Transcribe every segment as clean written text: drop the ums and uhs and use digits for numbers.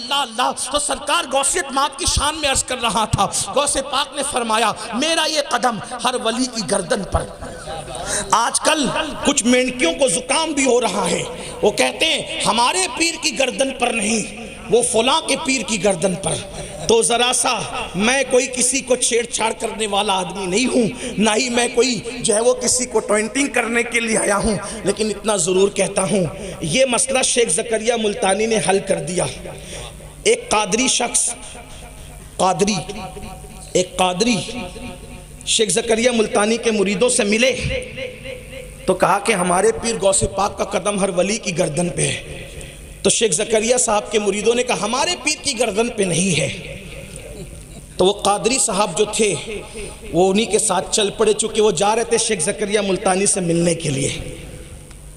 اللہ اللہ تو سرکار غوثیت مآب کی شان میں عرض کر رہا تھا، غوث پاک نے فرمایا میرا یہ قدم ہر ولی کی گردن پر۔ آج کل کچھ مینکیوں کو زکام بھی ہو رہا ہے، وہ کہتے ہیں ہمارے پیر کی گردن پر نہیں، وہ فلاں کے پیر کی گردن پر۔ تو ذرا سا میں کوئی کسی کو چھیڑ چھاڑ کرنے والا آدمی نہیں ہوں، نہ ہی میں کوئی جو ہے وہ کسی کو ٹوینٹنگ کرنے کے لیے آیا ہوں، لیکن اتنا ضرور کہتا ہوں یہ مسئلہ شیخ زکریا ملتانی نے حل کر دیا۔ ایک قادری شخص ایک قادری شیخ زکریا ملتانی کے مریدوں سے ملے تو کہا کہ ہمارے پیر غوث پاک کا قدم ہر ولی کی گردن پہ ہے۔ تو شیخ زکریا صاحب کے مریدوں نے کہا ہمارے پیر کی گردن پہ نہیں ہے۔ تو وہ قادری صاحب جو تھے وہ انہی کے ساتھ چل پڑے، چونکہ وہ جا رہے تھے شیخ زکریا ملتانی سے ملنے کے لیے۔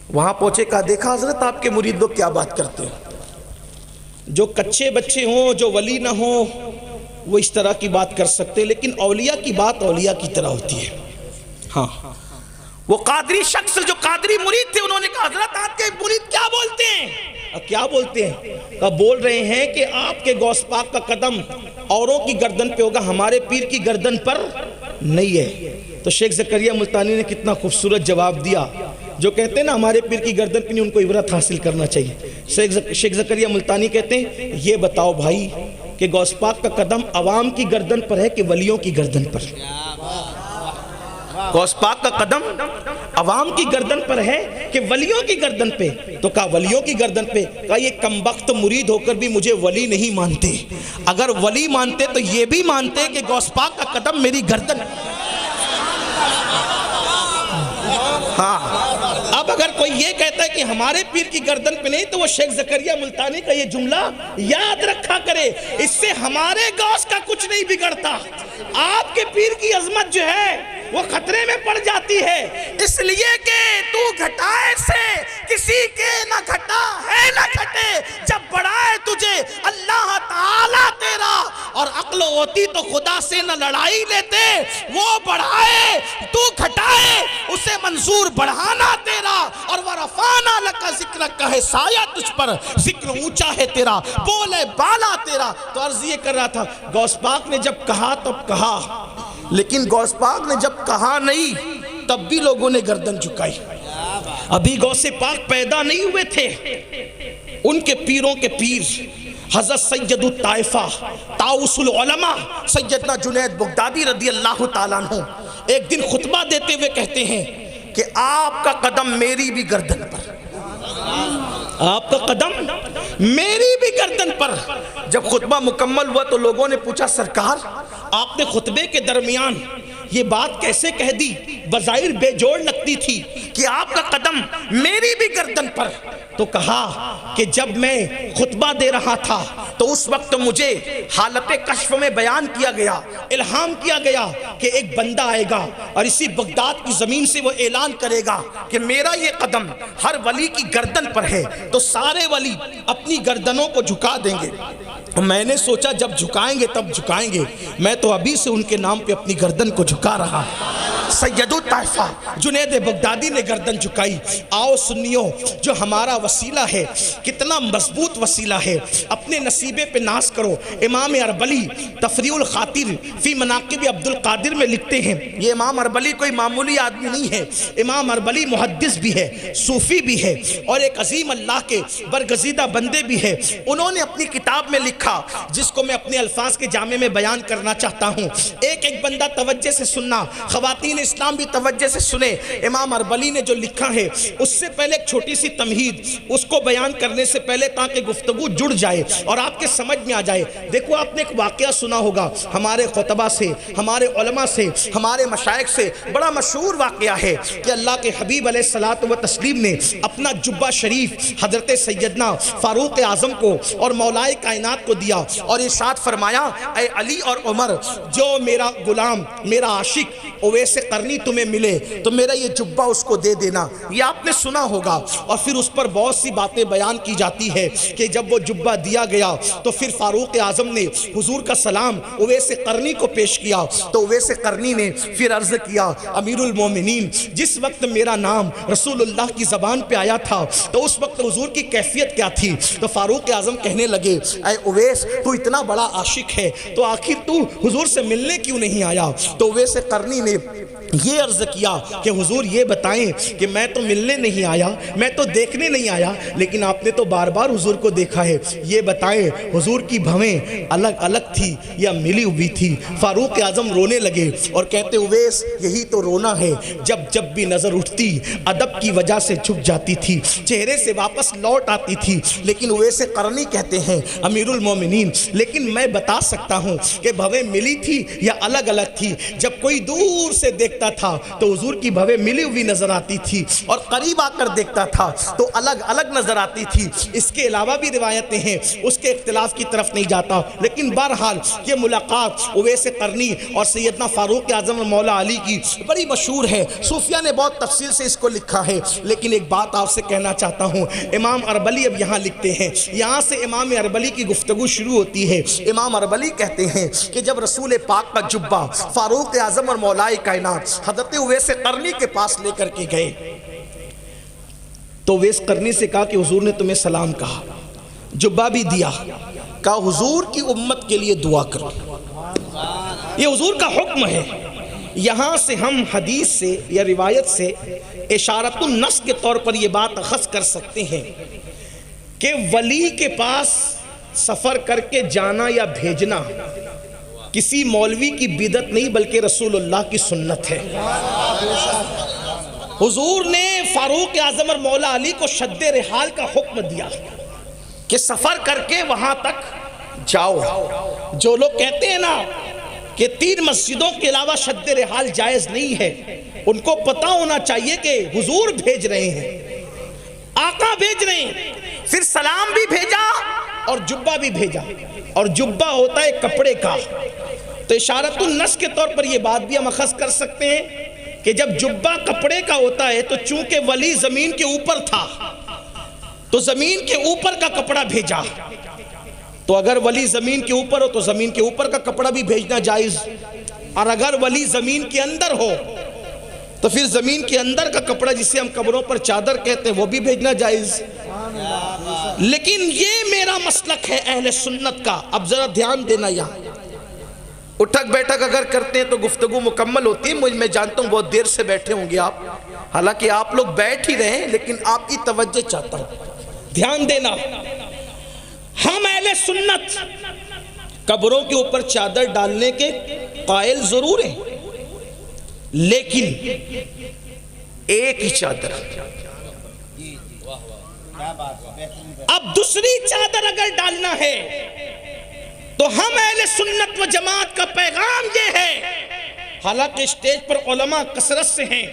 وہاں پہنچے، کہا دیکھا حضرت آپ کے مرید لوگ کیا بات کرتے ہیں، جو کچے بچے ہوں جو ولی نہ ہوں وہ اس طرح کی بات کر سکتے، لیکن اولیاء کی بات اولیاء کی طرح ہوتی ہے۔ ہاں وہ قادری شخص جو قادری مرید تھے انہوں نے کہا حضرت آپ کے مرید کیا بولتے ہیں؟ کیا بولتے ہیں؟ کہا بول رہے ہیں کہ آپ کے غوث پاک کا قدم اوروں کی گردن پہ ہوگا، ہمارے پیر کی گردن پر نہیں ہے۔ تو شیخ زکریا ملتانی نے کتنا خوبصورت جواب دیا، جو کہتے ہیں نا ہمارے پیر کی گردن پہ نہیں، ان کو عبرت حاصل کرنا چاہیے۔ شیخ زکریا ملتانی کہتے ہیں یہ بتاؤ بھائی کہ غوث پاک کا قدم عوام کی گردن پر ہے کہ ولیوں کی گردن پر؟ غوث پاک کا قدم عوام کی گردن پر ہے کہ ولیوں کی گردن پہ؟ تو کہا ولیوں کی گردن پہ۔ کہا یہ کمبخت مرید ہو کر بھی مجھے ولی نہیں مانتے، اگر ولی مانتے تو یہ بھی مانتے کہ غوث پاک کا قدم میری گردن۔ ہاں اب اگر کوئی یہ کہتا ہے کہ ہمارے پیر کی گردن پہ نہیں تو وہ شیخ زکریا ملتانی کا یہ جملہ یاد رکھا کرے، اس سے ہمارے غوث کا کچھ نہیں بگڑتا، آپ کے پیر کی عظمت جو ہے وہ خطرے میں پڑ جاتی ہے، اس لیے کہ تو گھٹائے سے کسی کے نہ گھٹا ہے نہ گھٹے، جب بڑھائے تجھے اللہ تعالیٰ تیرا، اور عقل ہوتی تو خدا سے نہ لڑائی لیتے، وہ بڑھائے تو گھٹائے اسے منظور بڑھانا تیرا، اور وَرَفَعْنَا لَكَ ذِكْرَكَ ہے سایہ تجھ پر، ذکر اونچا ہے تیرا، بولے بالا تیرا۔ تو عرض یہ کر رہا تھا غوث پاک نے جب کہا تب کہا، لیکن غوث پاک نے جب کہا نہیں تب بھی لوگوں نے گردن جھکائی۔ ابھی غوث پاک پیدا نہیں ہوئے تھے، ان کے پیروں کے پیر حضرت سید الطائفہ طاؤس العلماء سیدنا جنید بغدادی رضی اللہ تعالیٰ عنہ ایک دن خطبہ دیتے ہوئے کہتے ہیں کہ آپ کا قدم میری بھی گردن پر، آپ کا قدم میری بھی گردن پر۔ جب خطبہ مکمل ہوا تو لوگوں نے پوچھا سرکار آپ نے خطبے کے درمیان یہ بات کیسے کہہ دی، بظاہر بے جوڑ لگتی تھی کہ آپ کا قدم میری بھی گردن پر؟ تو کہا کہ جب میں خطبہ دے رہا تھا تو اس وقت مجھے حالت کشف میں بیان کیا گیا، الہام کیا گیا کہ ایک بندہ آئے گا اور اسی بغداد کی زمین سے وہ اعلان کرے گا کہ میرا یہ قدم ہر ولی کی گردن پر ہے، تو سارے ولی اپنی گردنوں کو جھکا دیں گے۔ میں نے سوچا جب جھکائیں گے تب جھکائیں گے، میں تو ابھی سے ان کے نام پہ اپنی گردن کو جھکا رہا۔ سید الطائفہ جنید بغدادی نے گردن جھکائی۔ آؤ سنیو، جو ہمارا وسیلہ ہے کتنا مضبوط وسیلہ ہے، اپنے نصیبے پہ ناز کرو۔ امام اربلی تفریع الخاطر فی مناقب عبد القادر میں لکھتے ہیں، یہ امام اربلی کوئی معمولی آدمی نہیں ہے، امام اربلی محدث بھی ہے، صوفی بھی ہے، اور ایک عظیم اللہ کے برگزیدہ بندے بھی ہے۔ انہوں نے اپنی کتاب میں لکھا جس کو میں اپنے الفاظ کے جامع میں بیان کرنا چاہتا ہوں، ایک ایک بندہ توجہ سے سننا، خواتین اسلام بھی توجہ سے سنے۔ امام اربلی نے جو لکھا ہے اس سے پہلے ایک چھوٹی سی تمہید، اس کو بیان کرنے سے پہلے تاکہ گفتگو جڑ جائے اور آپ کے سمجھ میں آ جائے۔ دیکھو آپ نے ایک واقعہ سنا ہوگا ہمارے خطبہ سے، ہمارے علماء سے، ہمارے مشائخ سے، بڑا مشہور واقعہ ہے کہ اللہ کے حبیب علیہ الصلوۃ والتسلیم نے اپنا جبہ شریف حضرت سیدنا فاروق اعظم کو اور مولائے کائنات کو دیا اور ارشاد فرمایا اے علی اور عمر، جو میرا غلام، میرا عاشق اویس قرنی تمہیں ملے تو میرا یہ جبہ اس کو دے دینا. یہ آپ نے سنا ہوگا. اور پھر اس پر بہت سی باتیں بیان کی جاتی ہے کہ جب وہ جبہ دیا گیا تو پھر فاروق اعظم نے حضور کا سلام اویس قرنی کو پیش کیا. تو اویس قرنی نے پھر عرض کیا امیر المومنین جس وقت میرا نام رسول اللہ کی زبان پہ آیا تھا تو اس وقت حضور کی کیفیت کیا تھی؟ تو فاروق اعظم کہنے لگے اے اویس تو اتنا بڑا عاشق ہے تو آخر تو حضور سے ملنے کیوں نہیں آیا؟ تو اویس قرنی نے یہ عرض کیا کہ حضور یہ بتائیں کہ میں تو ملنے نہیں آیا, میں تو دیکھنے نہیں آیا, لیکن آپ نے تو بار بار حضور کو دیکھا ہے, یہ بتائیں حضور کی بھویں الگ الگ تھی یا ملی ہوئی تھی؟ فاروق اعظم رونے لگے اور کہتے اویس یہی تو رونا ہے, جب بھی نظر اٹھتی ادب کی وجہ سے جھک جاتی تھی, چہرے سے واپس لوٹ آتی تھی. لیکن اویس قرنی کہتے ہیں امیر المومنین لیکن میں بتا سکتا ہوں کہ بھویں ملی تھی یا الگ الگ تھی. جب کوئی دور سے دیکھتا تھا تو حضور کی بھویں ملی ہوئی نظر آتی تھی اور قریب آ کر دیکھتا تھا تو الگ الگ نظر آتی تھی. اس کے علاوہ بھی روایتیں ہیں, اس کے اختلاف کی طرف نہیں جاتا, لیکن بہرحال یہ ملاقات اویس قرنی اور سیدنا فاروق اعظم اور مولا علی کی بڑی مشہور ہے. صوفیہ نے بہت تفصیل سے اس کو لکھا ہے, لیکن ایک بات آپ سے کہنا چاہتا ہوں. امام اربلی اب یہاں لکھتے ہیں, یہاں سے امام اربلی کی گفتگو شروع ہوتی ہے. امام اربلی کہتے ہیں کہ جب رسول پاک کا جبہ فاروق اعظم اور مولائے کائنات حضرت اویس قرنی کے پاس لے کر کے گئے تو اویس قرنی سے کہا کہ حضور نے تمہیں سلام کہا, جبہ بھی دیا, کہا حضور کی امت کے لیے دعا کرو. یہ حضور کا حکم ہے. یہاں سے ہم حدیث سے یا روایت سے اشارت النص کے طور پر یہ بات اخذ کر سکتے ہیں کہ ولی کے پاس سفر کر کے جانا یا بھیجنا کسی مولوی کی بدعت نہیں بلکہ رسول اللہ کی سنت ہے. حضور نے فاروق اعظم اور مولا علی کو شد رحال کا حکم دیا کہ سفر کر کے وہاں تک جاؤ. جو لوگ کہتے ہیں نا کہ 3 مسجدوں کے علاوہ شد رحال جائز نہیں ہے, ان کو پتہ ہونا چاہیے کہ حضور بھیج رہے ہیں, آقا بھیج رہے ہیں. پھر سلام بھی بھیجا اور جبہ بھی بھیجا, اور جبہ ہوتا ہے کپڑے کا. تو اشارت النص کے طور پر یہ بات بھی ہم اخذ کر سکتے ہیں کہ جب جبہ کپڑے کا ہوتا ہے تو چونکہ ولی زمین کے اوپر تھا تو زمین کے اوپر کا کپڑا بھیجا. تو اگر ولی زمین کے اوپر ہو تو زمین کے اوپر کا کپڑا بھی بھیجنا جائز, اور اگر ولی زمین کے اندر ہو تو پھر زمین کے اندر کا کپڑا جسے ہم قبروں پر چادر کہتے ہیں وہ بھی بھیجنا جائز. لیکن یہ میرا مسلک ہے اہل سنت کا. اب ذرا دھیان دینا, یہاں اٹھک بیٹھک اگر کرتے ہیں تو گفتگو مکمل ہوتی ہے. میں جانتا ہوں بہت دیر سے بیٹھے ہوں گے آپ, حالانکہ آپ لوگ بیٹھ ہی رہے ہیں, لیکن آپ کی توجہ چاہتا ہوں. دھیان دینا, ہم اہل سنت قبروں کے اوپر چادر ڈالنے کے قائل ضرور ہیں, لیکن ایک ہی چادر. اب دوسری چادر اگر ڈالنا ہے تو ہم اہل سنت و جماعت کا پیغام یہ ہے, حالانکہ اسٹیج پر علماء کثرت سے ہیں,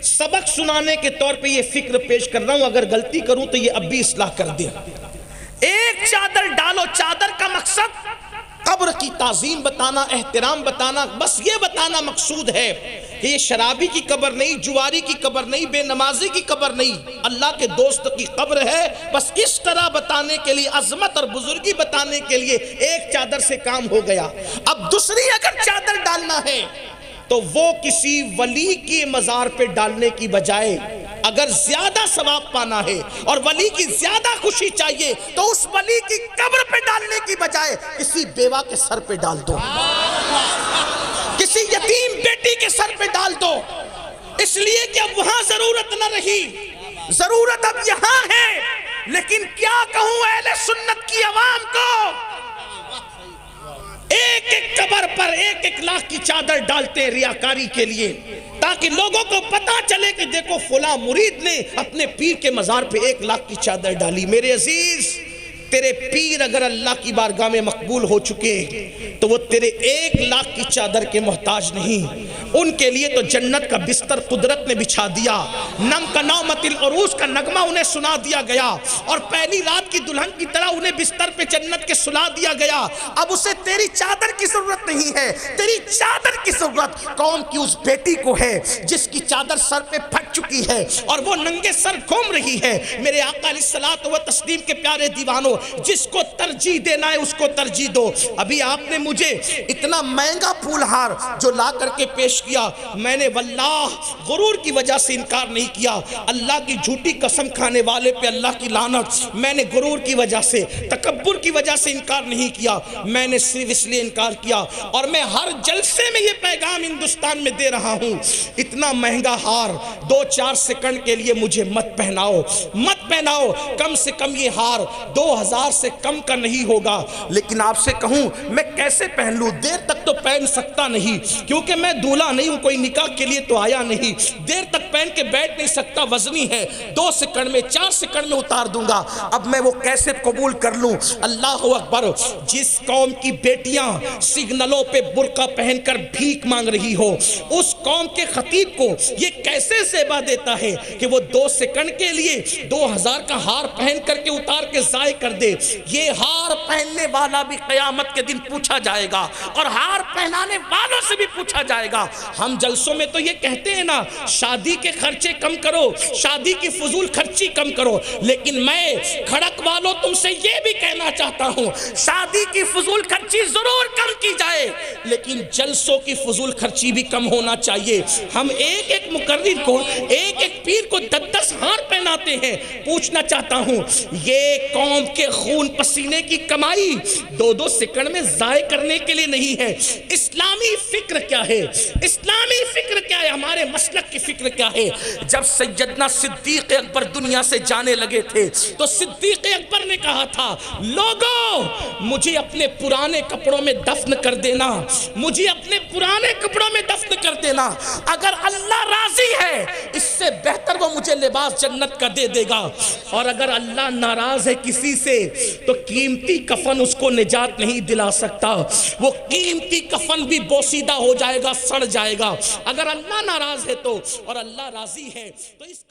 سبق سنانے کے طور پہ یہ فکر پیش کر رہا ہوں, اگر غلطی کروں تو یہ اب بھی اصلاح کر دیں. ایک چادر ڈالو, چادر کا مقصد قبر کی تعظیم بتانا, احترام بتانا, بس یہ بتانا مقصود ہے کہ یہ شرابی کی قبر نہیں, جواری کی قبر نہیں, بے نمازی کی قبر نہیں, اللہ کے دوست کی قبر ہے. بس اس طرح بتانے کے لیے, عظمت اور بزرگی بتانے کے لیے ایک چادر سے کام ہو گیا. اب دوسری اگر چادر ڈالنا ہے تو وہ کسی ولی کی مزار پہ ڈالنے کی بجائے اگر زیادہ ثواب پانا ہے اور ولی کی زیادہ خوشی چاہیے تو اس ولی کی قبر پہ ڈالنے کی بجائے کسی بیوہ کے سر پہ ڈال دو, کسی یتیم بیٹی کے سر پہ ڈال دو. اس لیے کہ اب وہاں ضرورت نہ رہی, ضرورت اب یہاں ہے. لیکن کیا کہوں اہل سنت کی عوام کو, ایک ایک قبر پر 1-1 لاکھ کی چادر ڈالتے ہیں ریاکاری کے لیے, تاکہ لوگوں کو پتا چلے کہ دیکھو فلاں مرید نے اپنے پیر کے مزار پہ 1 لاکھ کی چادر ڈالی. میرے عزیز تیرے پیر اگر اللہ کی بارگاہ میں مقبول ہو چکے تو وہ تیرے 1,00,000 کی چادر کے محتاج نہیں، ان کے لیے تو جنت کا بستر قدرت نے بچھا دیا، نم کا نومت العروس کا نغمہ انہیں سنا دیا گیا، اور پہلی رات کی دلہن کی طرح انہیں بستر پہ جنت کے سلا دیا گیا۔ اب اسے تیری چادر کی ضرورت نہیں ہے، تیری چادر کی ضرورت قوم کی اس بیٹی کو ہے جس کی چادر سر پہ پھٹ چکی ہے اور وہ ننگے سر گھوم رہی ہے۔ میرے آقا علیہ الصلوۃ والتسلیم کے پیارے دیوانوں، جس کو ترجیح دینا ہے اس کو ترجیح دو۔ ابھی آپ نے مجھے اتنا مہنگا پھول ہار جو لا کر کے پیش کیا، میں نے واللہ غرور کی وجہ سے انکار نہیں کیا، اللہ کی جھوٹی قسم کھانے والے پہ اللہ کی لعنت، میں نے غرور کی وجہ سے تکبر کی وجہ سے انکار نہیں کیا، میں نے صرف اس لیے انکار کیا، اور میں ہر جلسے میں یہ پیغام ہندوستان میں دے رہا ہوں، اتنا مہنگا ہار 2-4 سیکنڈ کے لیے مجھے مت پہناؤ، مت پہناؤ، کم سے کم یہ ہار 2000 سے کم کا نہیں ہوگا۔ لیکن آپ سے کہوں میں کیسے پہن لوں؟ دیر تک تو پہن سکتا نہیں، کیونکہ میں دولہا نہیں ہوں، کوئی نکاح کے لیے تو آیا نہیں، دیر تک پہن کے بیٹھ نہیں سکتا، وزنی ہے، 2 سیکنڈ میں 4 سیکنڈ میں اتار دوں گا۔ اب میں وہ کیسے قبول کر لوں؟ اللہ اکبر! جس قوم کی بیٹیاں سگنلوں پہ برقع پہن کر بھیک مانگ رہی ہو، اس قوم کے خطیب کو یہ کیسے زیبا دیتا ہے کہ وہ 2 سیکنڈ کے لیے 2000 کا ہار پہن کر کے اتار کے ضائع کر دے۔ یہ ہار پہننے والا بھی قیامت کے دن پوچھا جائے گا، اور ہار پہنانے والوں سے بھی پوچھا جائے گا۔ ہم جلسوں میں تو یہ کہتے ہیں نا، شادی کے خرچے کم کرو، شادی کی فضول خرچی کم کرو، لیکن میں کھڑک والوں تم سے یہ بھی کہنا چاہتا ہوں، شادی کی فضول خرچی ضرور کم کی جائے، لیکن جلسوں کی فضول خرچی بھی کم ہونا چاہیے۔ ہم ایک ایک مقرر کو، ایک ایک پیر کو 10-10 ہار پہناتے ہیں۔ پوچھنا چاہتا ہوں، یہ قوم کے خون پسینے کی کمائی 2-2 سیکنڈ میں ضائع کرنے کے لیے نہیں ہے۔ اسلامی فکر کیا ہے؟ اسلامی فکر کیا ہے؟ ہمارے مسلک کی فکر کیا ہے؟ جب سیدنا صدیق اکبر دنیا سے جانے لگے تھے تو صدیق اکبر نے کہا تھا، لوگوں مجھے اپنے پرانے کپڑوں میں دفن کر دینا، مجھے اپنے پرانے کپڑوں میں دفن کر دینا، اگر اللہ راضی ہے اس سے بہتر وہ مجھے لباس جنت کا دے دے گا، اور اگر اللہ ناراض ہے کسی سے تو قیمتی کفن اس کو نجات نہیں دلا سکتا، وہ قیمتی کفن بھی بوسیدہ ہو جائے گا، سڑ جائے گا۔ اگر اللہ ناراض ہے تو، اور اللہ راضی ہے تو اس